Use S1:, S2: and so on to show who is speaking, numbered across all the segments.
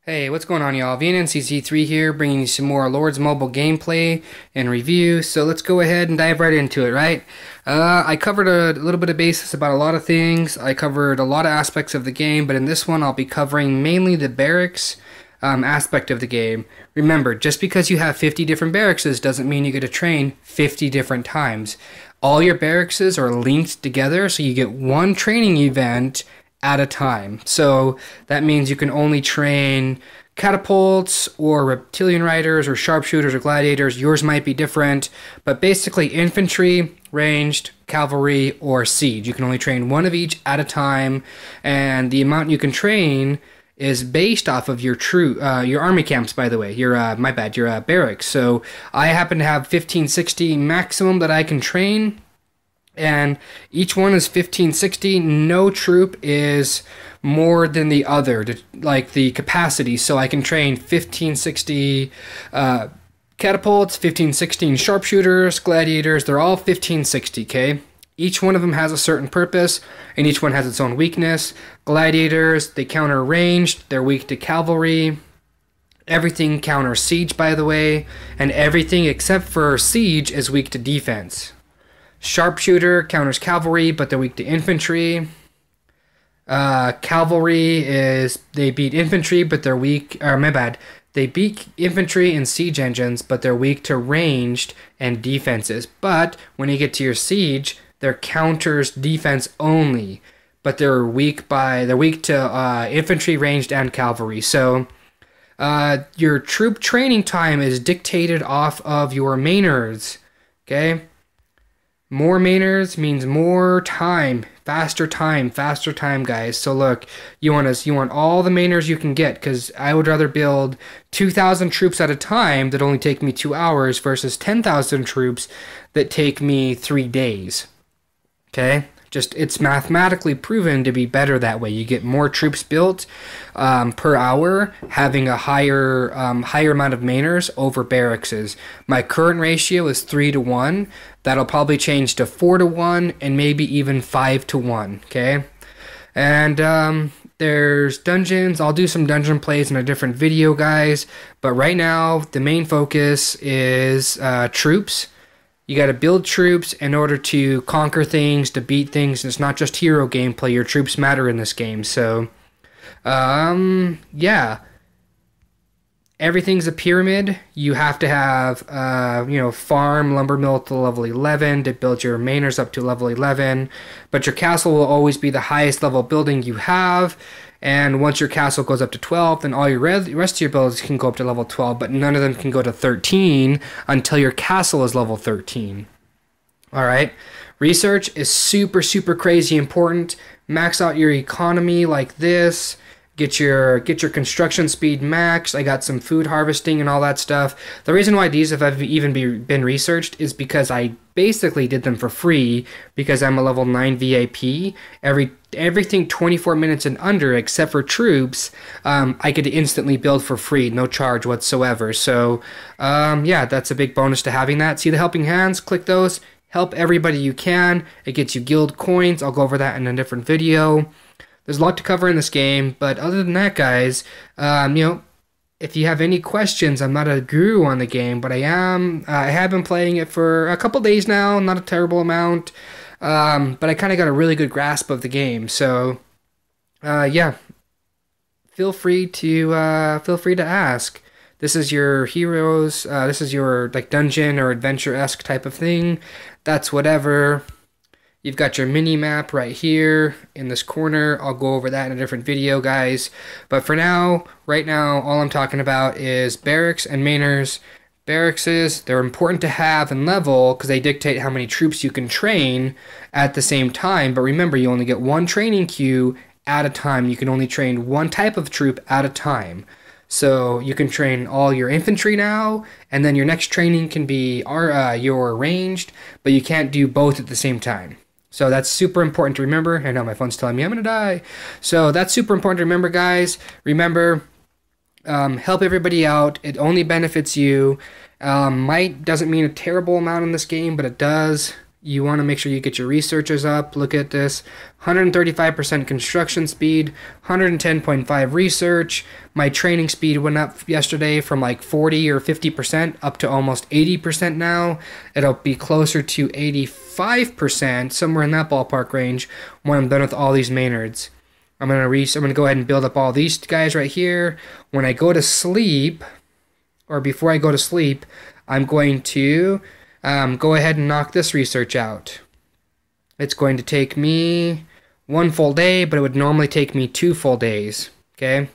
S1: Hey, what's going on, y'all? VNNCC3 here, bringing you some more Lords Mobile gameplay and review. So let's go ahead and dive right into it, right? I covered a little bit of basis about a lot of things. I covered a lot of aspects of the game, but in this one I'll be covering mainly the barracks aspect of the game. Remember, just because you have 50 different barracks doesn't mean you get to train 50 different times. All your barracks are linked together, so you get one training event at a time. So that means you can only train catapults or reptilian riders or sharpshooters or gladiators. Yours might be different, but basically infantry, ranged, cavalry, or siege. You can only train one of each at a time, and the amount you can train is based off of your your army camps, by the way, your barracks. So I happen to have 1560 maximum that I can train, and each one is 1560. No troop is more than the other, like the capacity. So I can train 1560 catapults, 1516 sharpshooters, gladiators. They're all 1560, okay? Each one of them has a certain purpose, and each one has its own weakness. Gladiators, they counter ranged, they're weak to cavalry. Everything counters siege, by the way, and everything except for siege is weak to defense. Sharpshooter counters cavalry, but they're weak to infantry. Cavalry they beat infantry, but they're weak. They beat infantry and siege engines, but they're weak to ranged and defenses. But when you get to your siege, they're counters defense only, but they're weak to infantry, ranged, and cavalry. So your troop training time is dictated off of your mainers. Okay. More mainers means more time, faster time, guys. So look, you want all the mainers you can get, because I would rather build 2,000 troops at a time that only take me 2 hours versus 10,000 troops that take me 3 days. Okay? It's mathematically proven to be better that way. You get more troops built per hour, having a higher amount of mainers over barracks. My current ratio is 3-to-1. That'll probably change to 4-to-1 and maybe even 5-to-1. Okay, and there's dungeons. I'll do some dungeon plays in a different video, guys. But right now, the main focus is troops. You got to build troops in order to conquer things, to beat things. It's not just hero gameplay. Your troops matter in this game. So, yeah. Everything's a pyramid. You have to have, farm, lumber mill to level 11 to build your mainers up to level 11. But your castle will always be the highest level building you have. And once your castle goes up to 12, then all your rest of your builds can go up to level 12, but none of them can go to 13 until your castle is level 13. Alright? Research is super, super crazy important. Max out your economy like this. Get your construction speed maxed. I got some food harvesting and all that stuff. The reason why these have even been researched is because I basically did them for free because I'm a level 9 VIP. Everything 24 minutes and under except for troops, I could instantly build for free, no charge whatsoever. So yeah, that's a big bonus to having that. See the helping hands? Click those. Help everybody you can. It gets you guild coins. I'll go over that in a different video. There's a lot to cover in this game, but other than that, guys, if you have any questions, I'm not a guru on the game, but I have been playing it for a couple days now, not a terrible amount, but I kind of got a really good grasp of the game. So, yeah, feel free to ask. This is your heroes. This is your like dungeon or adventure-esque type of thing. That's whatever. You've got your mini map right here in this corner. I'll go over that in a different video, guys. But for now, right now, all I'm talking about is barracks and mainers. Barracks, they're important to have and level because they dictate how many troops you can train at the same time. But remember, you only get one training queue at a time. You can only train one type of troop at a time. So you can train all your infantry now, and then your next training can be your ranged, but you can't do both at the same time. So that's super important to remember. I know my phone's telling me I'm going to die. So that's super important to remember, guys. Remember, help everybody out. It only benefits you. Might doesn't mean a terrible amount in this game, but it does. You want to make sure you get your researchers up. Look at this. 135% construction speed, 110.5 research. My training speed went up yesterday from like 40 or 50% up to almost 80% now. It'll be closer to 85%, somewhere in that ballpark range, when I'm done with all these Maynards. I'm gonna go ahead and build up all these guys right here. When I go to sleep, or before I go to sleep, I'm going to go ahead and knock this research out. It's going to take me 1 full day, but it would normally take me 2 full days. Okay,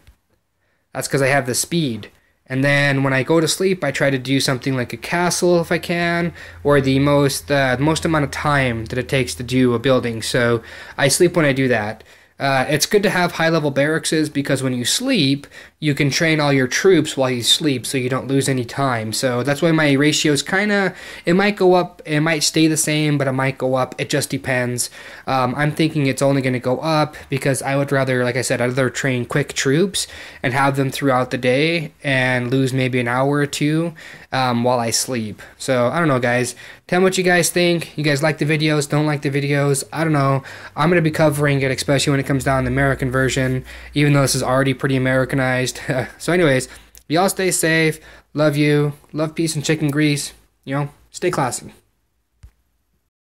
S1: that's because I have the speed. And then when I go to sleep, I try to do something like a castle if I can, or the most amount of time that it takes to do a building. So I sleep when I do that. It's good to have high-level barracks because when you sleep, you can train all your troops while you sleep so you don't lose any time. So that's why my ratio is it might go up, it might stay the same, but it might go up. It just depends. I'm thinking it's only going to go up because I would rather, like I said, I'd rather train quick troops and have them throughout the day and lose maybe an hour or two while I sleep. So I don't know, guys. Tell me what you guys think. You guys like the videos, don't like the videos? I don't know. I'm going to be covering it, especially when it comes down to the American version, even though this is already pretty Americanized. So anyways, y'all stay safe. Love you. Love, peace, and chicken grease. You know, stay classy.